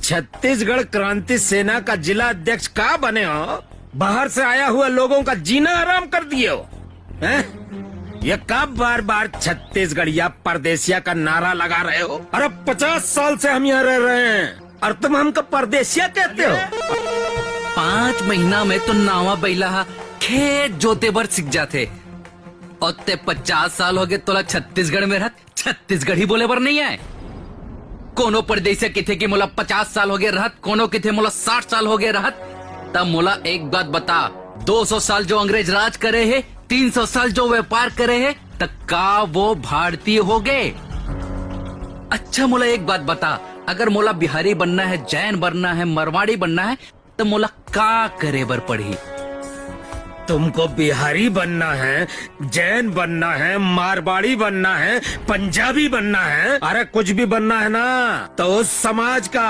छत्तीसगढ़ क्रांति सेना का जिला अध्यक्ष का बने हो? बाहर से आया हुआ लोगों का जीना आराम कर दिए हो हैं? ये कब बार बार छत्तीसगढ़ या परदेसिया का नारा लगा रहे हो? अरे 50 साल से हम यहाँ रह रहे हैं और तुम हमको परदेसिया कहते हो? 5 महीना में तो नावा बैला खेत जोते बर सीख जाते और ते 50 साल हो गए तोला छत्तीसगढ़ में रहत छत्तीसगढ़ी बोले बर नहीं आए। कोनो परदेसिया किथे कि मोला 50 साल हो गए रहत, कोनो किथे मोला 60 साल हो गए रहत। तब मोला एक बात बता, 200 साल जो अंग्रेज राज करे है, 300 साल जो व्यापार करे है, तब का वो भारतीय हो गए? अच्छा मोला एक बात बता, अगर मोला बिहारी बनना है, जैन बनना है, मरवाड़ी बनना है, तो मोला का करे बर पड़ी? तुमको बिहारी बनना है, जैन बनना है, मारवाड़ी बनना है, पंजाबी बनना है, अरे कुछ भी बनना है ना तो उस समाज का